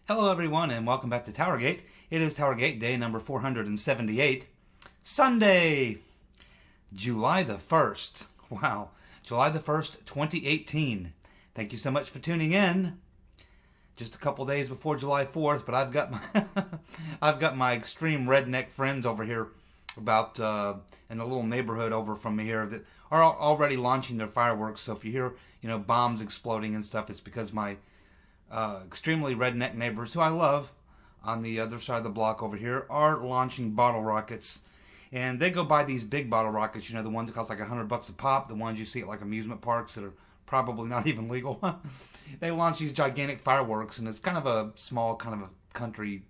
Hello everyone and welcome back to TowerGate. It is TowerGate day number 478, Sunday, July the 1st. Wow, July the 1st, 2018. Thank you so much for tuning in. Just a couple days before July 4th, but I've got my I've got my extreme redneck friends over here about in a little neighborhood over from me here that are already launching their fireworks. So if you hear, bombs exploding and stuff, it's because my extremely redneck neighbors, who I love, on the other side of the block over here, are launching bottle rockets. And they go by these big bottle rockets, the ones that cost like $100 a pop, the ones you see at like amusement parks that are probably not even legal. They launch these gigantic fireworks, and it's kind of a small, kind of a country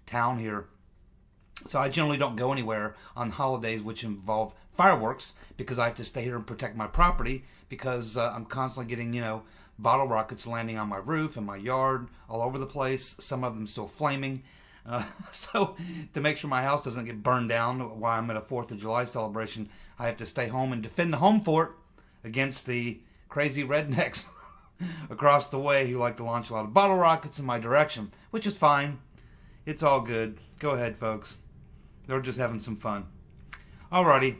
town here. So I generally don't go anywhere on holidays which involve fireworks because I have to stay here and protect my property because I'm constantly getting, bottle rockets landing on my roof and my yard, all over the place. Some of them still flaming. So to make sure my house doesn't get burned down while I'm at a 4th of July celebration, I have to stay home and defend the home fort against the crazy rednecks across the way who like to launch a lot of bottle rockets in my direction, which is fine. It's all good. Go ahead, folks. They're just having some fun. Alrighty.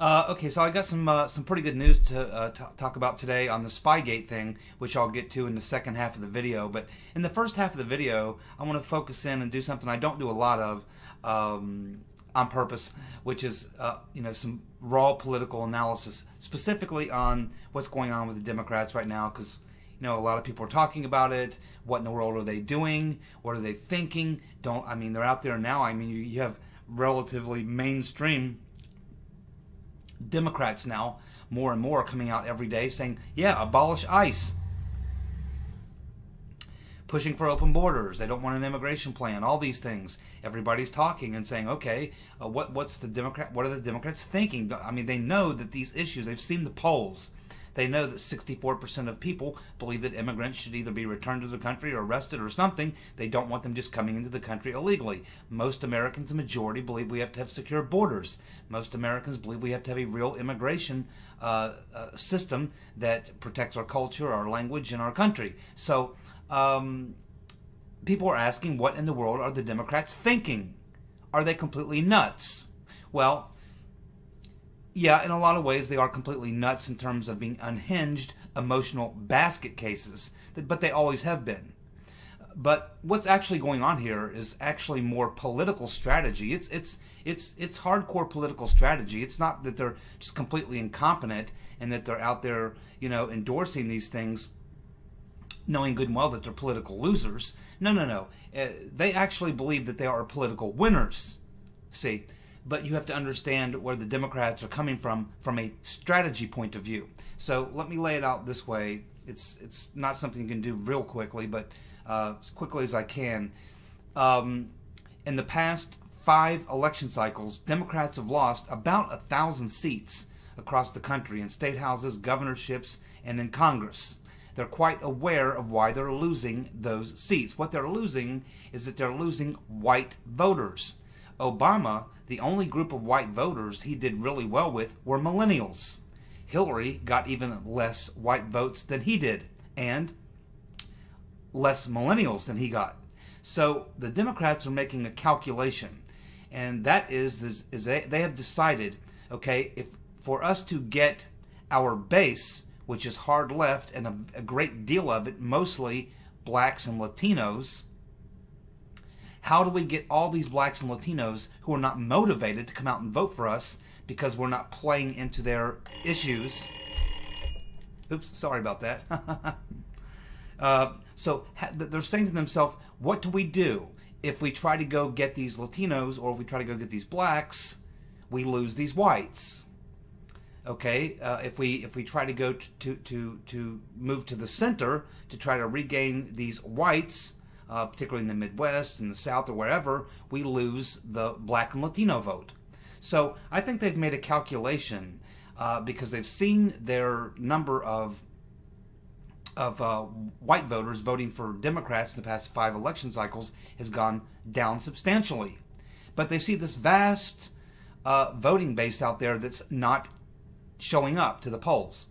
Okay, so I got some pretty good news to talk about today on the Spygate thing, which I'll get to in the second half of the video. But in the first half of the video, I want to focus in and do something I don't do a lot of on purpose, which is some raw political analysis, specifically on what's going on with the Democrats right now, because a lot of people are talking about it. What in the world are they doing? What are they thinking? They're out there now. You have relatively mainstream Democrats now, more and more, coming out every day saying, yeah, abolish ICE. Pushing for open borders. They don't want an immigration plan. All these things. Everybody's talking and saying, okay, what are the Democrats thinking? They know that these issues, they've seen the polls. They know that 64% of people believe that immigrants should either be returned to the country or arrested or something. They don't want them just coming into the country illegally. Most Americans, the majority, believe we have to have secure borders. Most Americans believe we have to have a real immigration system that protects our culture, our language, and our country. So people are asking, what in the world are the Democrats thinking? Are they completely nuts? Well, yeah, in a lot of ways they are completely nuts in terms of being unhinged, emotional basket cases, but they always have been. But what's actually going on here is actually more political strategy. It's hardcore political strategy. It's not that they're just completely incompetent and that they're out there, endorsing these things, knowing good and well that they're political losers. No. They actually believe that they are political winners. See? But you have to understand where the Democrats are coming from a strategy point of view. So let me lay it out this way. It's not something you can do real quickly, but as quickly as I can. In the past 5 election cycles, Democrats have lost about 1,000 seats across the country in state houses, governorships, and in Congress. They're quite aware of why they're losing those seats. What they're losing is that they're losing white voters. Obama, the only group of white voters he did really well with were millennials. Hillary got even less white votes than he did, and less millennials than he got. So the Democrats are making a calculation, and that is they have decided, okay, if for us to get our base, which is hard left, and a great deal of it, mostly blacks and Latinos, how do we get all these blacks and Latinos who are not motivated to come out and vote for us because we're not playing into their issues? Oops, sorry about that. So they're saying to themselves, what do we do if we try to go get these Latinos, or if we try to go get these blacks, we lose these whites? Okay, if we try to go to move to the center to try to regain these whites, particularly in the Midwest, in the South, or wherever, we lose the black and Latino vote. So I think they've made a calculation because they've seen their number of white voters voting for Democrats in the past 5 election cycles has gone down substantially. But they see this vast voting base out there that's not showing up to the polls.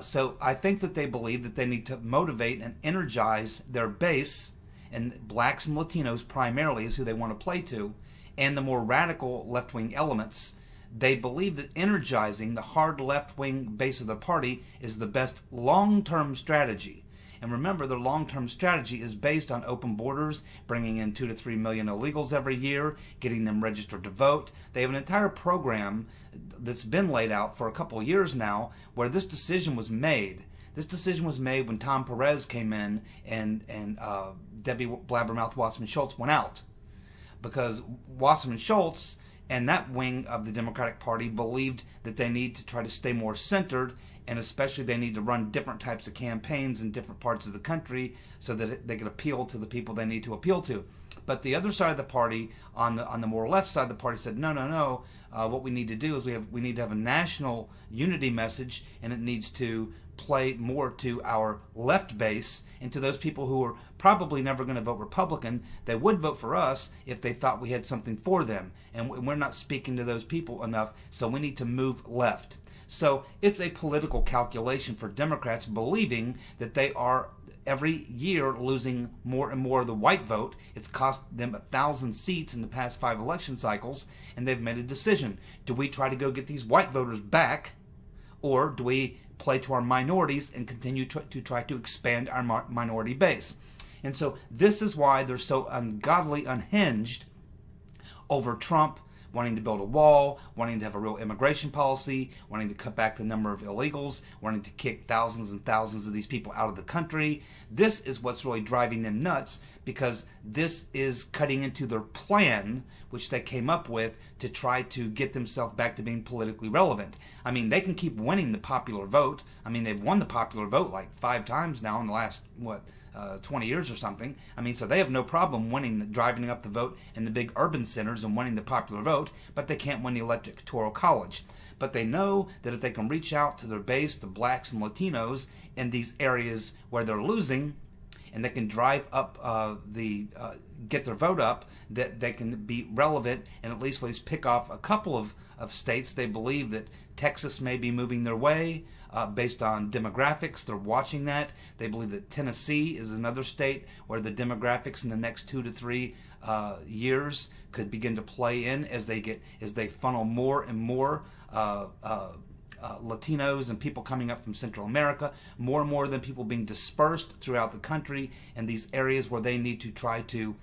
So I think that they believe that they need to motivate and energize their base and blacks and Latinos primarily is who they want to play to, and the more radical left-wing elements, they believe that energizing the hard left-wing base of the party is the best long-term strategy. And remember, their long-term strategy is based on open borders, bringing in 2 to 3 million illegals every year, getting them registered to vote. They have an entire program that's been laid out for a couple of years now where this decision was made. This decision was made when Tom Perez came in and Debbie Blabbermouth Wasserman Schultz went out. Because Wasserman Schultz and that wing of the Democratic Party believed that they need to try to stay more centered, and especially they need to run different types of campaigns in different parts of the country so that they can appeal to the people they need to appeal to. But the other side of the party, on the more left side of the party, said no. What we need to do is we need to have a national unity message, and it needs to play more to our left base and to those people who are probably never going to vote Republican. They would vote for us if they thought we had something for them, and we're not speaking to those people enough, so we need to move left. So it's a political calculation for Democrats, believing that they are every year losing more and more of the white vote. It's cost them 1,000 seats in the past 5 election cycles, and they've made a decision. Do we try to go get these white voters back, or do we play to our minorities and continue to try to expand our minority base? And so this is why they're so ungodly unhinged over Trump wanting to build a wall, wanting to have a real immigration policy, wanting to cut back the number of illegals, wanting to kick thousands and thousands of these people out of the country. This is what's really driving them nuts, because this is cutting into their plan, which they came up with to try to get themselves back to being politically relevant. I mean, they can keep winning the popular vote. I mean, they've won the popular vote like 5 times now in the last, 20 years or something. I mean, so they have no problem driving up the vote in the big urban centers and winning the popular vote, but they can't win the electoral college. But they know that if they can reach out to their base, the blacks and Latinos, in these areas where they're losing, and they can drive up get their vote up, that they can be relevant and at least pick off a couple of states. They believe that Texas may be moving their way based on demographics. They're watching that. They believe that Tennessee is another state where the demographics in the next 2 to 3 years could begin to play in as they funnel more and more Latinos and people coming up from Central America, more and more than people being dispersed throughout the country in these areas where they need to try to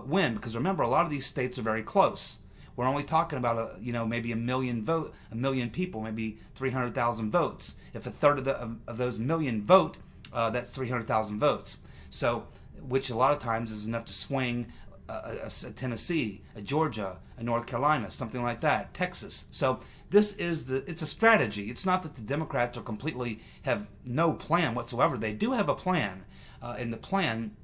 win. Because remember, a lot of these states are very close. We're only talking about maybe a million people, maybe 300,000 votes. If a third of those million vote, that's 300,000 votes. So, which a lot of times is enough to swing a Tennessee, a Georgia, a North Carolina, something like that, Texas. So it's a strategy. It's not that the Democrats have no plan whatsoever. They do have a plan, and the plan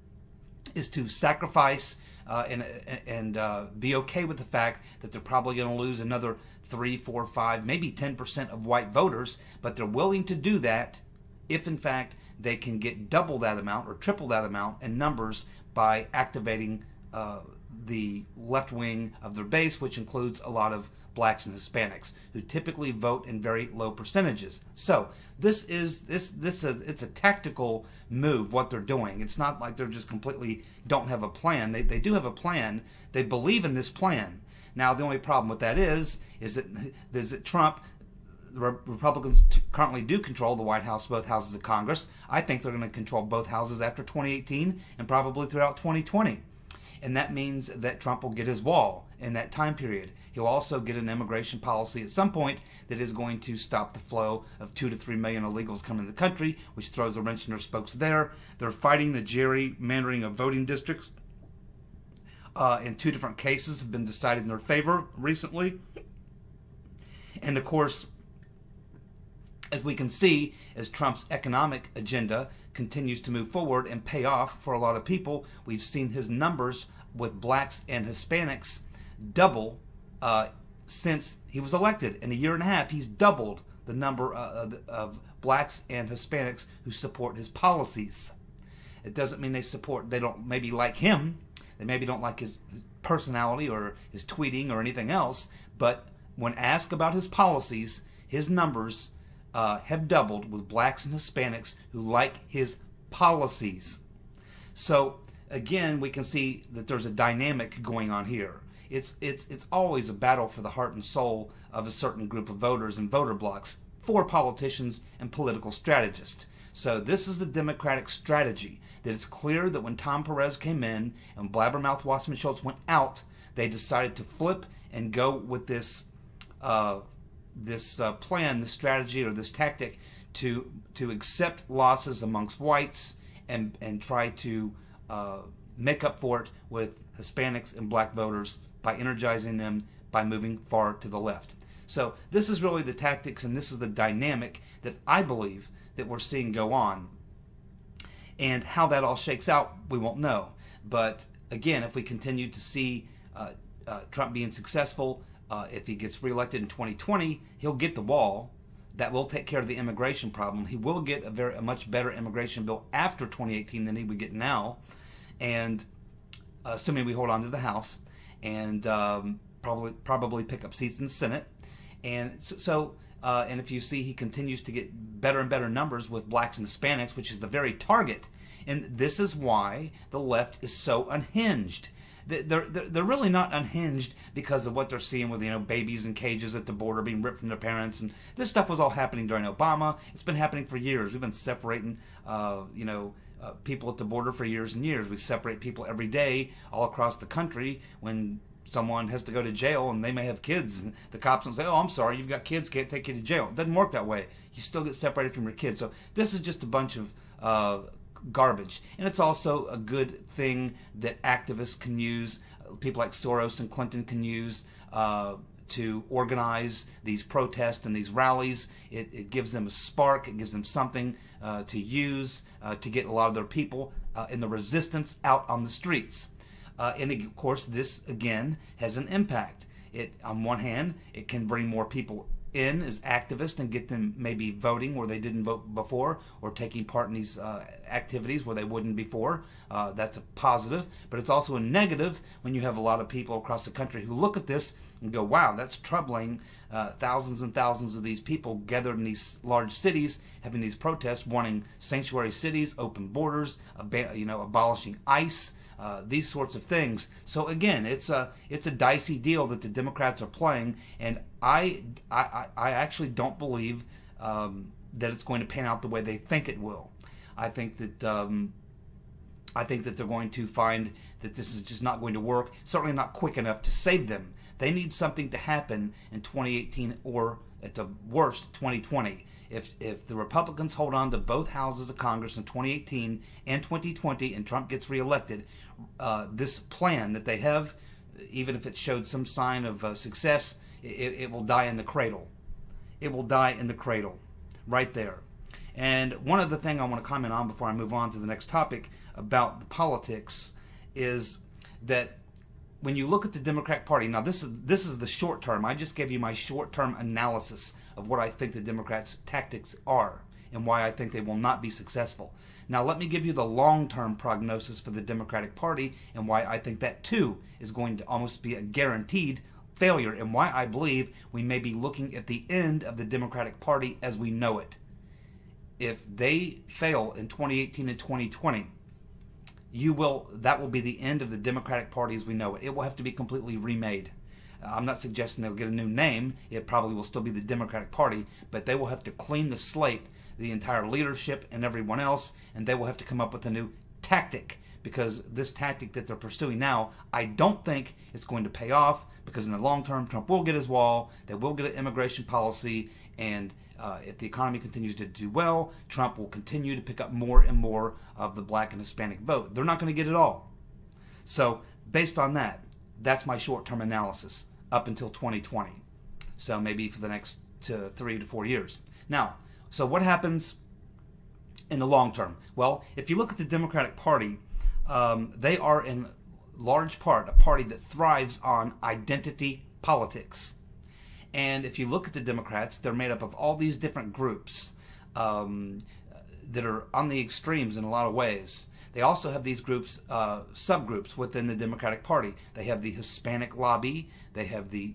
is to sacrifice and be okay with the fact that they're probably going to lose another 3, 4, 5, maybe 10% of white voters, but they're willing to do that if, in fact, they can get double that amount or triple that amount in numbers by activating the left wing of their base, which includes a lot of blacks and Hispanics, who typically vote in very low percentages. So it's a tactical move, what they're doing. It's not like they're just completely don't have a plan. They do have a plan. They believe in this plan. Now, the only problem with that is that Trump, the Republicans currently do control the White House, both houses of Congress. I think they're going to control both houses after 2018 and probably throughout 2020. And that means that Trump will get his wall in that time period. He'll also get an immigration policy at some point that is going to stop the flow of 2 to 3 million illegals coming to the country, which throws a wrench in their spokes there. They're fighting the gerrymandering of voting districts. In 2 different cases have been decided in their favor recently. And of course, as we can see, as Trump's economic agenda continues to move forward and pay off for a lot of people, we've seen his numbers with blacks and Hispanics double since he was elected. In a year and a half, he's doubled the number of blacks and Hispanics who support his policies. It doesn't mean they don't maybe like him, they maybe don't like his personality or his tweeting or anything else, but when asked about his policies, his numbers have doubled with blacks and Hispanics who like his policies. So again, we can see that there's a dynamic going on here. It's always a battle for the heart and soul of a certain group of voters and voter blocks for politicians and political strategists. So this is the Democratic strategy. That it's clear that when Tom Perez came in and Blabbermouth Wasserman Schultz went out, they decided to flip and go with this plan, this strategy, or this tactic to accept losses amongst whites and try to make up for it with Hispanics and black voters by energizing them by moving far to the left. So this is really the tactics, and this is the dynamic that I believe that we're seeing go on. And how that all shakes out, we won't know. But again, if we continue to see Trump being successful, if he gets reelected in 2020, he'll get the wall. That will take care of the immigration problem. He will get a much better immigration bill after 2018 than he would get now, and assuming we hold on to the House, and probably pick up seats in the Senate. And and if you see, he continues to get better and better numbers with blacks and Hispanics, which is the very target. And this is why the left is so unhinged. They're really not unhinged because of what they're seeing with, babies in cages at the border being ripped from their parents, and this stuff was all happening during Obama. It's been happening for years. We've been separating people at the border for years and years. We separate people every day all across the country when someone has to go to jail and they may have kids, and the cops will say, "Oh, I'm sorry, you've got kids, can't take you to jail." It doesn't work that way. You still get separated from your kids. So this is just a bunch of garbage. And it's also a good thing that activists can use, people like Soros and Clinton can use to organize these protests and these rallies. It gives them a spark. It gives them something to use to get a lot of their people in the resistance out on the streets. And of course, this again has an impact. On one hand, it can bring more people in as activists and get them maybe voting where they didn't vote before, or taking part in these activities where they wouldn't before. That's a positive, but it's also a negative when you have a lot of people across the country who look at this and go, "Wow, that's troubling." Thousands and thousands of these people gathered in these large cities, having these protests, wanting sanctuary cities, open borders, abolishing ICE. These sorts of things. So again, it's a dicey deal that the Democrats are playing, and I actually don't believe that it's going to pan out the way they think it will. I think that they're going to find that this is just not going to work. Certainly not quick enough to save them. They need something to happen in 2018 or at the worst 2020. If the Republicans hold on to both houses of Congress in 2018 and 2020 and Trump gets reelected, this plan that they have, even if it showed some sign of success, it will die in the cradle. It will die in the cradle right there. And one other thing I want to comment on before I move on to the next topic about the politics is that when you look at the Democratic Party, now this is the short term. I just gave you my short term analysis of what I think the Democrats' tactics are and why I think they will not be successful. Now let me give you the long term prognosis for the Democratic Party and why I think that too is going to almost be a guaranteed failure, and why I believe we may be looking at the end of the Democratic Party as we know it. If they fail in 2018 and 2020, that will be the end of the Democratic Party as we know it. It will have to be completely remade. I'm not suggesting they'll get a new name. It probably will still be the Democratic Party, but they will have to clean the slate, the entire leadership and everyone else, and they will have to come up with a new tactic, because this tactic that they're pursuing now, I don't think it's going to pay off, because in the long term, Trump will get his wall, they will get an immigration policy, and if the economy continues to do well, Trump will continue to pick up more and more of the black and Hispanic vote. They're not going to get it all. So based on that, that's my short-term analysis up until 2020. So maybe for the next 3 to 4 years. Now, so what happens in the long term? Well, if you look at the Democratic Party, they are in large part a party that thrives on identity politics. And if you look at the Democrats, they're made up of all these different groups that are on the extremes in a lot of ways. They also have these groups, subgroups within the Democratic Party. They have the Hispanic lobby. They have the,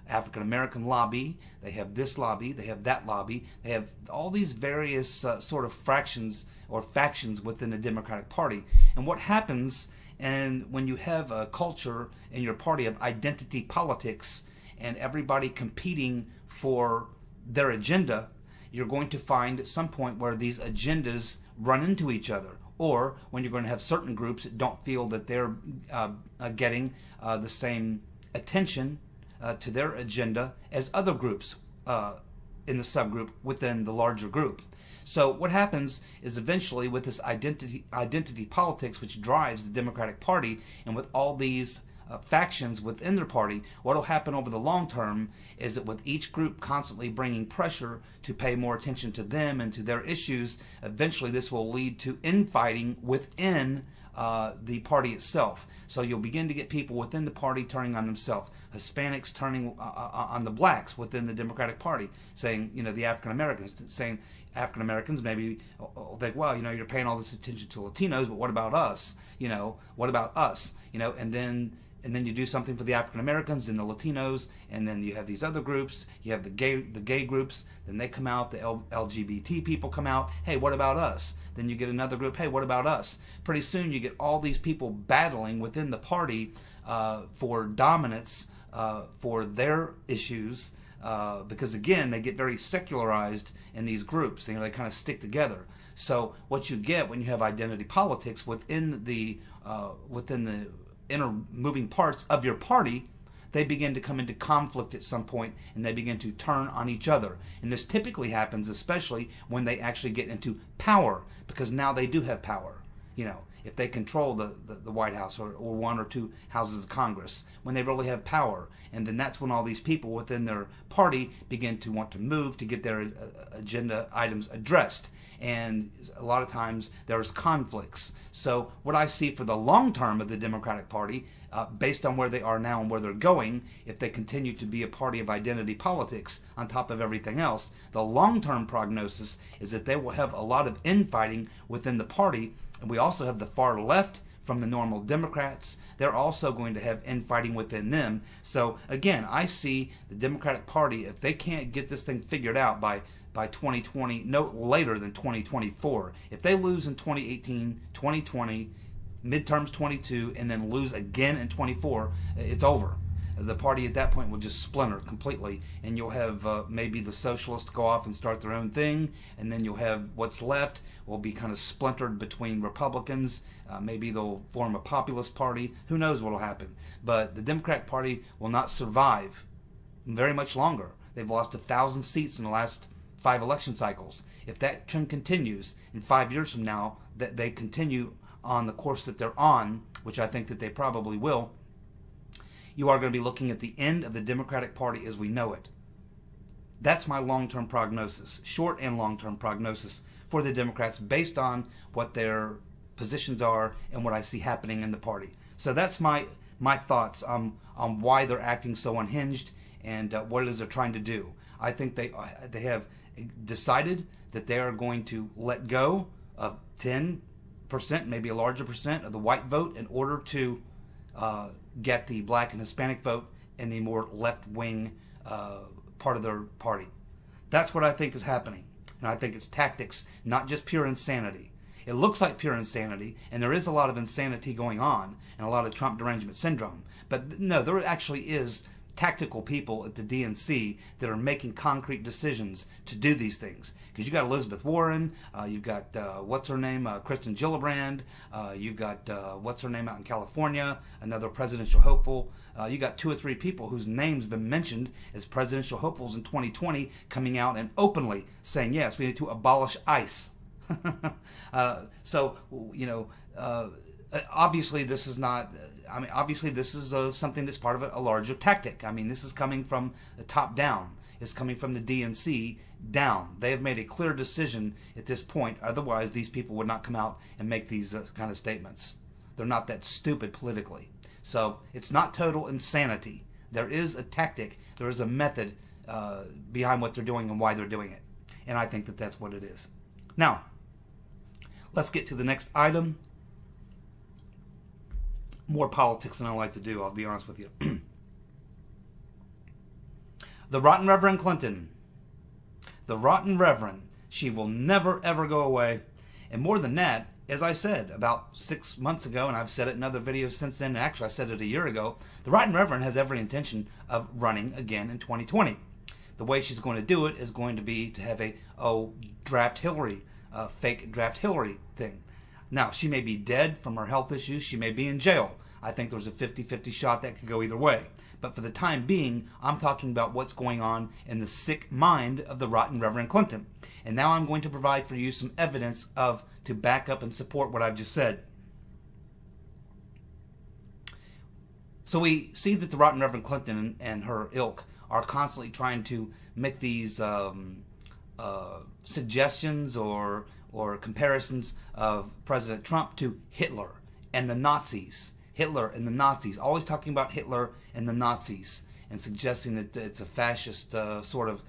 African American lobby. They have this lobby. They have that lobby. They have all these various sort of fractions or factions within the Democratic Party. And what happens, and when you have a culture in your party of identity politics and everybody competing for their agenda, you're going to find at some point where these agendas run into each other, or when you're going to have certain groups that don't feel that they're getting the same attention to their agenda as other groups in the subgroup within the larger group. So what happens is eventually with this identity politics, which drives the Democratic Party, and with all these factions within their party, what will happen over the long term is that with each group constantly bringing pressure to pay more attention to them and to their issues, eventually this will lead to infighting within the party itself. So you'll begin to get people within the party turning on themselves, Hispanics turning on the blacks within the Democratic Party, saying, the African Americans, saying African Americans maybe think, well, you're paying all this attention to Latinos, but what about us? What about us? And then you do something for the African Americans and the Latinos, and then you have these other groups. You have the gay groups. Then they come out. The LGBT people come out. Hey, what about us? Then you get another group. Hey, what about us? Pretty soon you get all these people battling within the party for dominance for their issues, because again they get very secularized in these groups. They kind of stick together. So what you get when you have identity politics within the inner moving parts of your party, they begin to come into conflict at some point, and they begin to turn on each other. And this typically happens especially when they actually get into power, because now they do have power. If they control the White House or one or two houses of Congress, when they really have power. And then that's when all these people within their party begin to want to move to get their agenda items addressed. And a lot of times there's conflicts. So what I see for the long term of the Democratic Party, based on where they are now and where they're going, if they continue to be a party of identity politics on top of everything else, the long-term prognosis is that they will have a lot of infighting within the party. And we also have the far left from the normal Democrats. They're also going to have infighting within them. So again, I see the Democratic Party, if they can't get this thing figured out by 2020, no later than 2024, if they lose in 2018, 2020, midterms 22, and then lose again in 24, it's over. The party at that point will just splinter completely, and you'll have maybe the socialists go off and start their own thing, and then you'll have what's left will be kind of splintered between Republicans. Maybe they'll form a populist party. Who knows what will happen? But the Democratic Party will not survive very much longer. They've lost 1,000 seats in the last 5 election cycles. If that trend continues in 5 years from now, that they continue on the course that they're on, which I think that they probably will, you are going to be looking at the end of the Democratic Party as we know it. That's my long-term prognosis, short and long-term prognosis for the Democrats based on what their positions are and what I see happening in the party. So that's my thoughts on why they're acting so unhinged and what it is they're trying to do. I think they have decided that they are going to let go of 10%, maybe a larger percent of the white vote in order to get the black and Hispanic vote in the more left-wing part of their party. That's what I think is happening. And I think it's tactics, not just pure insanity. It looks like pure insanity, and there is a lot of insanity going on, and a lot of Trump derangement syndrome. But no, there actually is tactical people at the DNC that are making concrete decisions to do these things. Because you got Elizabeth Warren, you've got what's her name, Kristen Gillibrand, you've got what's her name out in California, another presidential hopeful. You got 2 or 3 people whose names been mentioned as presidential hopefuls in 2020 coming out and openly saying, yes, we need to abolish ICE. Obviously this is not, obviously this is something that's part of a larger tactic. This is coming from the top down. It's coming from the DNC down. They have made a clear decision at this point. Otherwise, these people would not come out and make these kind of statements. They're not that stupid politically. So it's not total insanity. There is a tactic. There is a method behind what they're doing and why they're doing it. And I think that that's what it is. Now, let's get to the next item. more politics than I like to do, I'll be honest with you. The Rotten Reverend Clinton. The Rotten Reverend. She will never, ever go away. And more than that, as I said about 6 months ago, and I've said it in other videos since then, actually I said it a year ago, the Rotten Reverend has every intention of running again in 2020. The way she's going to do it is going to be to have a, draft Hillary, fake draft Hillary thing. Now, she may be dead from her health issues. She may be in jail. I think there's a 50-50 shot that could go either way. But for the time being, I'm talking about what's going on in the sick mind of the Rotten Reverend Clinton. And now I'm going to provide for you some evidence to back up and support what I've just said. So we see that the Rotten Reverend Clinton and her ilk are constantly trying to make these suggestions or comparisons of President Trump to Hitler and the Nazis. Hitler and the Nazis. Always talking about Hitler and the Nazis and suggesting that it's a fascist sort of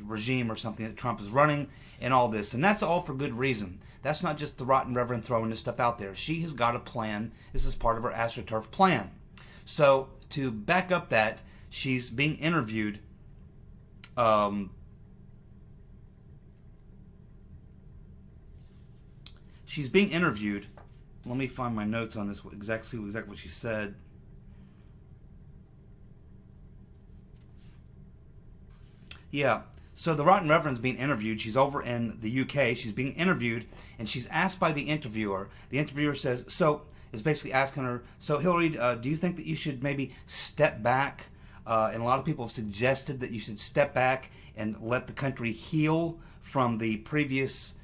regime or something that Trump is running and all this. And that's all for good reason. That's not just the Rotten Reverend throwing this stuff out there. She has got a plan. This is part of her AstroTurf plan. So to back up that, she's being interviewed Let me find my notes on this, exactly what she said. Yeah, so the Rotten Reverend's being interviewed. She's over in the UK. She's being interviewed, and she's asked by the interviewer. The interviewer says, is basically asking her, so Hillary, do you think that you should maybe step back? And a lot of people have suggested that you should step back and let the country heal from the previous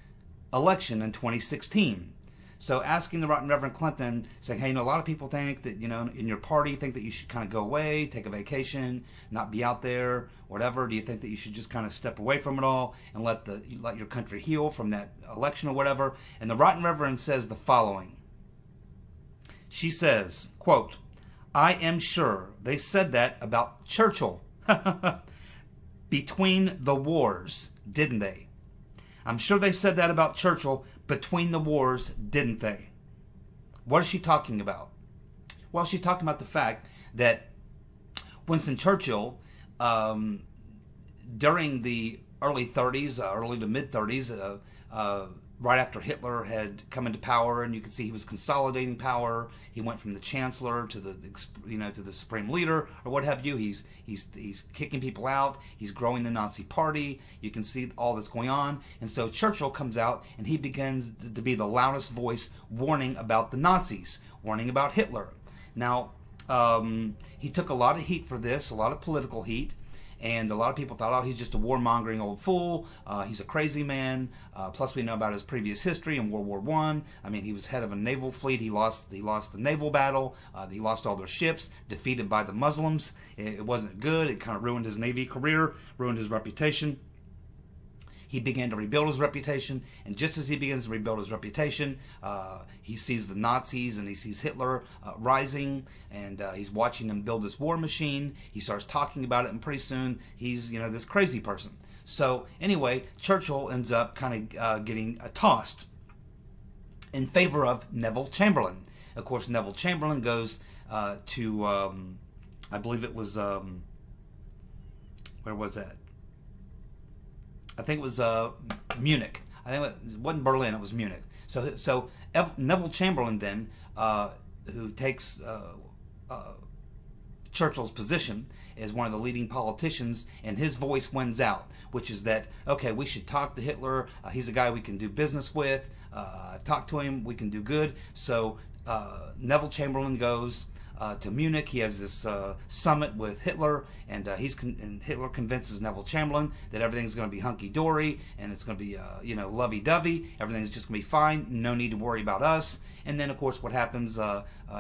election in 2016. So asking the Rotten Reverend Clinton, saying, hey, a lot of people think that, in your party, think that you should kind of go away, take a vacation, not be out there, whatever. Do you think that you should just kind of step away from it all and let your country heal from that election or whatever? And the Rotten Reverend says the following. She says, quote, I am sure they said that about Churchill between the wars, didn't they? I'm sure they said that about Churchill between the wars, didn't they? What is she talking about? Well, she's talking about the fact that Winston Churchill, during the early 30s, early to mid 30s, right after Hitler had come into power, and you can see he was consolidating power. He went from the chancellor to the supreme leader, or what have you. He's kicking people out. He's growing the Nazi party. You can see all this going on. And so Churchill comes out, and he begins to be the loudest voice warning about the Nazis, warning about Hitler. Now, he took a lot of heat for this, a lot of political heat. And a lot of people thought, oh, he's just a warmongering old fool. He's a crazy man. Plus, we know about his previous history in World War I. I mean, he was head of a naval fleet. He lost the naval battle. He lost all their ships, defeated by the Muslims. It wasn't good. It kind of ruined his Navy career, ruined his reputation. He began to rebuild his reputation, and just as he begins to rebuild his reputation, he sees the Nazis and he sees Hitler rising, and he's watching them build this war machine. He starts talking about it, and pretty soon he's this crazy person. So anyway, Churchill ends up kind of getting tossed in favor of Neville Chamberlain. Of course, Neville Chamberlain goes to, I believe it was, where was that? I think it was Munich. I think it wasn't Berlin, it was Munich. So Neville Chamberlain then, who takes Churchill's position as one of the leading politicians, and his voice wins out, which is that, okay, we should talk to Hitler. He's a guy we can do business with. I've talked to him. We can do good. So Neville Chamberlain goes to Munich. He has this summit with Hitler, and Hitler convinces Neville Chamberlain that everything's going to be hunky-dory, and it's going to be lovey-dovey. Everything's just going to be fine. No need to worry about us. And then, of course, what happens?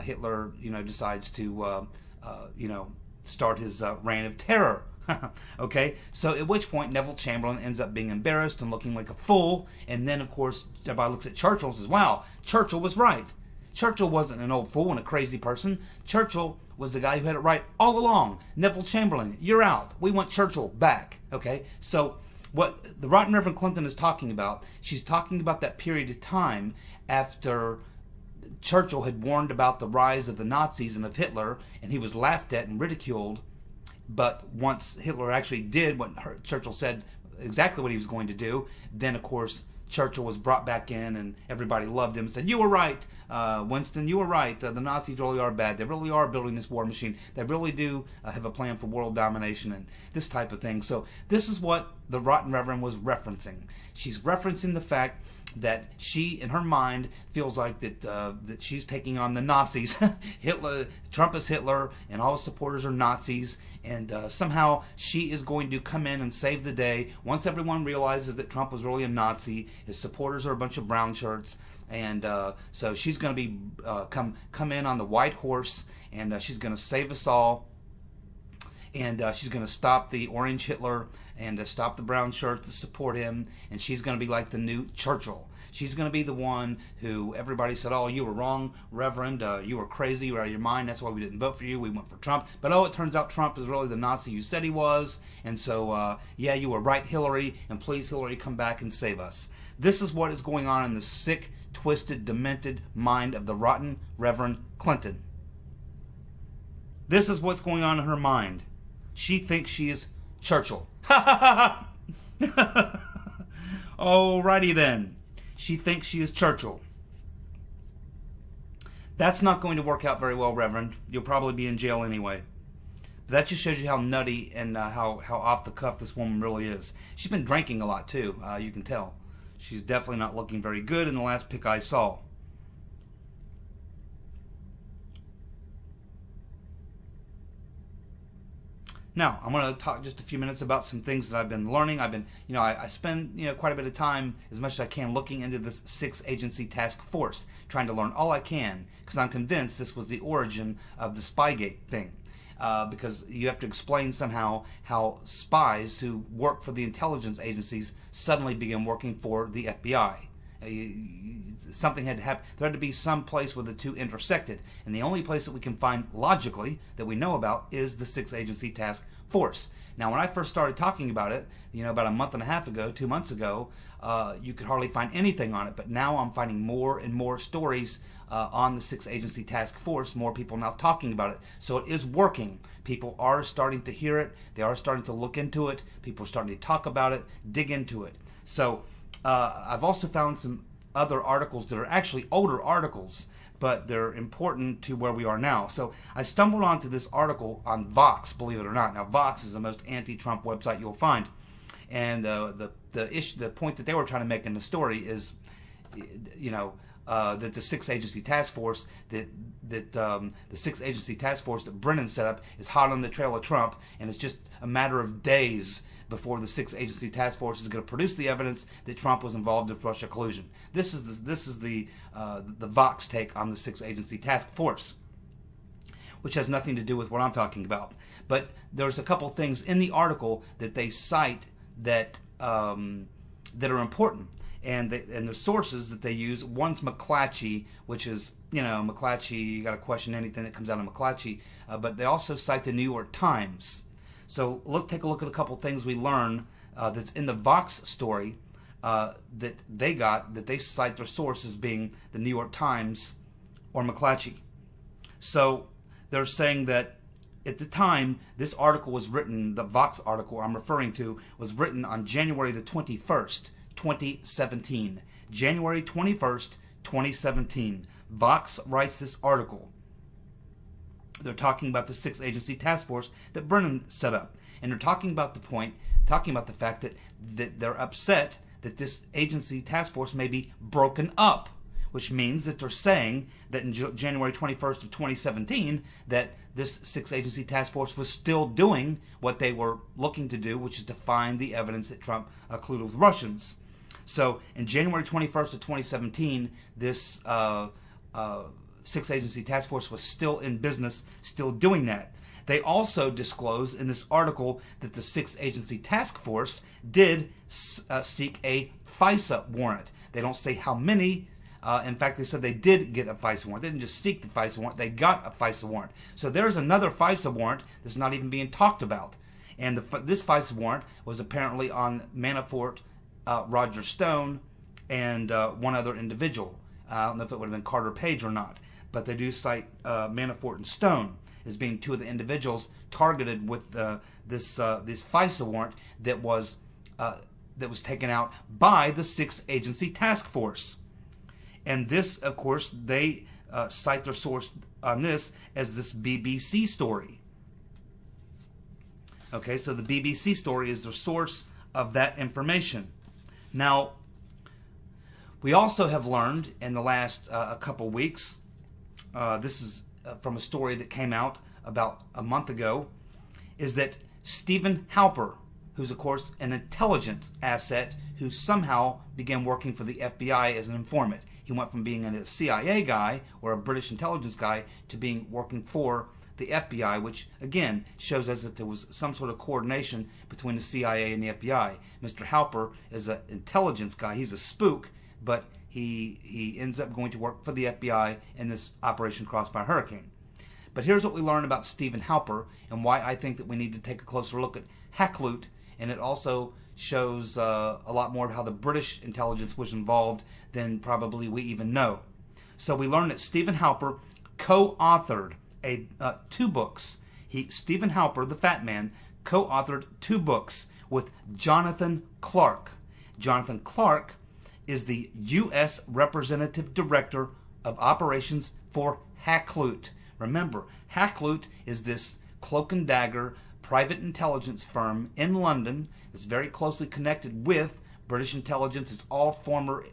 Hitler, decides to start his reign of terror. Okay, so at which point Neville Chamberlain ends up being embarrassed and looking like a fool. And then, of course, everybody looks at Churchill and says, "Wow, Churchill was right." Churchill wasn't an old fool and a crazy person. Churchill was the guy who had it right all along. Neville Chamberlain, you're out. We want Churchill back. Okay? So what the Rotten Reverend Clinton is talking about, she's talking about that period of time after Churchill had warned about the rise of the Nazis and of Hitler, and he was laughed at and ridiculed. But once Hitler actually did what Churchill said, exactly what he was going to do, then of course Churchill was brought back in, and everybody loved him and said, "You were right, Winston, you were right. The Nazis really are bad. They really are building this war machine. They really do have a plan for world domination," and this type of thing. So this is what the Rotten Reverend was referencing. She's referencing the fact that she, in her mind, feels like that she's taking on the Nazis. Hitler, Trump is Hitler, and all his supporters are Nazis, and somehow she is going to come in and save the day once everyone realizes that Trump was really a Nazi. His supporters are a bunch of brown shirts, and so she's going to be come in on the white horse, and she's going to save us all. And she's going to stop the orange Hitler and stop the brown shirts to support him. And she's going to be like the new Churchill. She's going to be the one who everybody said, "Oh, you were wrong, Reverend. You were crazy. You were out of your mind. That's why we didn't vote for you. We went for Trump. But oh, it turns out Trump is really the Nazi you said he was. And so, yeah, you were right, Hillary. And please, Hillary, come back and save us." This is what is going on in the sick, twisted, demented mind of the rotten Reverend Clinton. This is what's going on in her mind. She thinks she is Churchill. Alrighty then. She thinks she is Churchill. That's not going to work out very well, Reverend. You'll probably be in jail anyway. But that just shows you how nutty and how off the cuff this woman really is. She's been drinking a lot too, you can tell. She's definitely not looking very good in the last pic I saw. Now, I'm going to talk just a few minutes about some things that I've been learning. I spend, quite a bit of time, as much as I can, looking into this 6-agency task force, trying to learn all I can, because I'm convinced this was the origin of the Spygate thing. Because you have to explain somehow how spies who work for the intelligence agencies suddenly begin working for the FBI. Something had to happen. There had to be some place where the two intersected, and the only place that we can find logically that we know about is the 6-agency task force. Now, when I first started talking about it, about a month and a half ago, 2 months ago, you could hardly find anything on it. But now I'm finding more and more stories on the 6-agency task force. More people now talking about it. So it is working. People are starting to hear it. They are starting to look into it. People are starting to talk about it, dig into it. So I've also found some other articles that are actually older articles, but they're important to where we are now. So I stumbled onto this article on Vox, believe it or not. Now, Vox is the most anti-Trump website you'll find, and the point that they were trying to make in the story is, that the 6-agency task force the 6-agency task force that Brennan set up is hot on the trail of Trump, and it's just a matter of days before the 6-agency task force is going to produce the evidence that Trump was involved in Russia collusion. This is the Vox take on the 6-agency task force, which has nothing to do with what I'm talking about. But there's a couple things in the article that they cite that are important, and the sources that they use. One's McClatchy, which is McClatchy. You got to question anything that comes out of McClatchy. But they also cite the New York Times. So let's take a look at a couple things we learn that's in the Vox story that they cite their sources being the New York Times or McClatchy. So they're saying that at the time this article was written, the Vox article I'm referring to, was written on January the 21st, 2017. January 21st, 2017. Vox writes this article. They're talking about the 6-agency task force that Brennan set up. And they're talking about the fact that they're upset that this agency task force may be broken up, which means that they're saying that in January 21st of 2017 that this 6-agency task force was still doing what they were looking to do, which is to find the evidence that Trump colluded with Russians. So in January 21st of 2017, this 6-agency task force was still in business, still doing that. They also disclose in this article that the 6-agency task force did seek a FISA warrant. They don't say how many. In fact, they said they did get a FISA warrant. They didn't just seek the FISA warrant. They got a FISA warrant. So there's another FISA warrant that's not even being talked about. And this FISA warrant was apparently on Manafort, Roger Stone, and one other individual. I don't know if it would have been Carter Page or not, but they do cite Manafort and Stone as being two of the individuals targeted with this FISA warrant that was taken out by the 6th Agency Task Force. And this, of course, they cite their source on this as this BBC story. Okay, so the BBC story is the source of that information. Now, we also have learned in the last a couple weeks, this is from a story that came out about a month ago, is that Stephen Halper, who's of course an intelligence asset who somehow began working for the FBI as an informant. He went from being a CIA guy or a British intelligence guy to being working for the FBI, which again shows us that there was some sort of coordination between the CIA and the FBI. Mr. Halper is an intelligence guy. He's a spook, but he ends up going to work for the FBI in this Operation Crossfire Hurricane. But here's what we learn about Stephen Halper and why I think that we need to take a closer look at Hackloot, and it also shows a lot more of how the British intelligence was involved than probably we even know. So we learn that Stephen Halper co-authored two books. Stephen Halper, the Fat Man, co-authored 2 books with Jonathan Clark. Jonathan Clark is the U.S. Representative Director of Operations for Hackloot. Remember, Hackloot is this cloak and dagger private intelligence firm in London. It's very closely connected with British intelligence. It's all former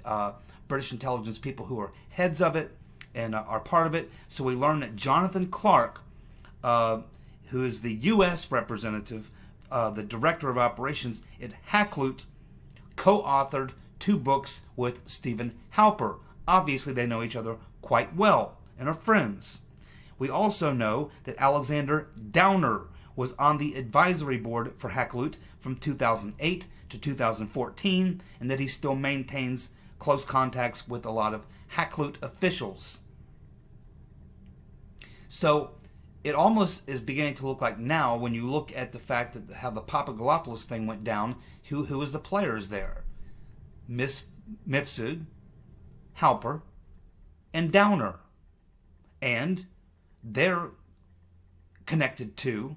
British intelligence people who are heads of it and are part of it. So we learn that Jonathan Clark, who is the U.S. representative, the director of operations at Hackloot, co-authored 2 books with Stephen Halper. Obviously, they know each other quite well and are friends. We also know that Alexander Downer was on the advisory board for Hackloot from 2008 to 2014, and that he still maintains close contacts with a lot of Hackloot officials. So it almost is beginning to look like now, when you look at the fact that how the Papadopoulos thing went down, who was the players there? Mifsud, Halper, and Downer. And they're connected to,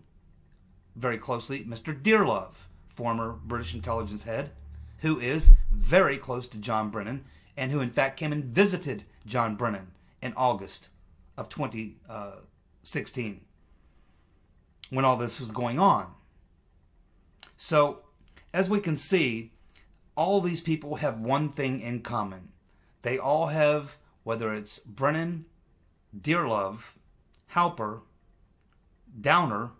very closely, Mr. Dearlove, former British intelligence head, who is very close to John Brennan, and who in fact came and visited John Brennan in August of 2016, when all this was going on. So, as we can see, all these people have one thing in common. They all have, whether it's Brennan, Dearlove, Halper, Downer,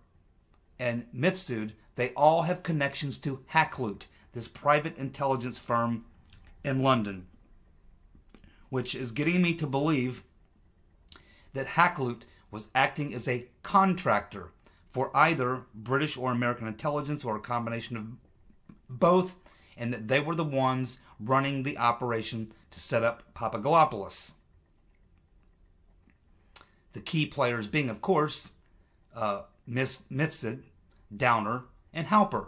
and Mifsud, they all have connections to Hackloot, this private intelligence firm in London, which is getting me to believe that Hackloot was acting as a contractor for either British or American intelligence, or a combination of both, and that they were the ones running the operation to set up Papadopoulos. The key players being, of course, Mifsud, Downer, and Halper.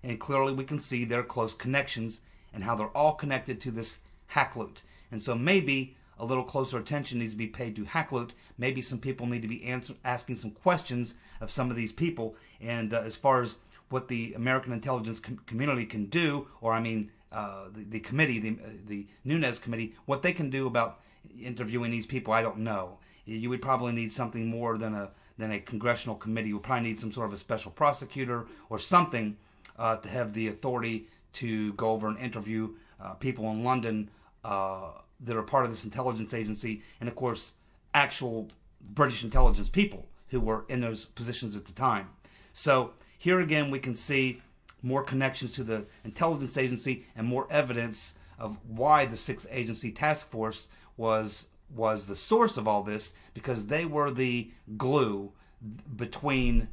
And clearly we can see their close connections and how they're all connected to this Hackloot. And so maybe a little closer attention needs to be paid to Hackloot. Maybe some people need to be asking some questions of some of these people. And as far as what the American intelligence community can do, or I mean the committee, the Nunes committee, what they can do about interviewing these people, I don't know. You would probably need something more than a congressional committee. You would probably need some sort of a special prosecutor or something to have the authority to go over and interview people in London that are part of this intelligence agency, and of course actual British intelligence people who were in those positions at the time. So here again we can see more connections to the intelligence agency and more evidence of why the 6th Agency Task Force was the source of all this, because they were the glue between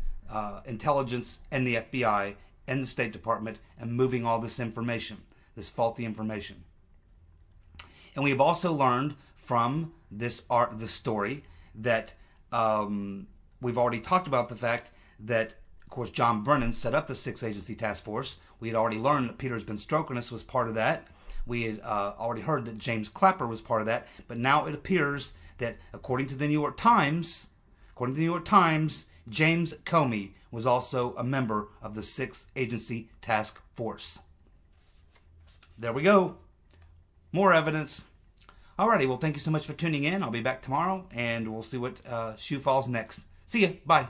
intelligence and the FBI and the State Department, and moving all this information, this faulty information. And we have also learned from this story that we've already talked about the fact that, of course, John Brennan set up the 6th Agency Task Force. We had already learned that Peter Ben Strokinus was part of that. We had already heard that James Clapper was part of that, but now it appears that according to the New York Times, James Comey was also a member of the 6th Agency Task Force. There we go. More evidence. Alrighty, well, thank you so much for tuning in. I'll be back tomorrow, and we'll see what shoe falls next. See ya. Bye.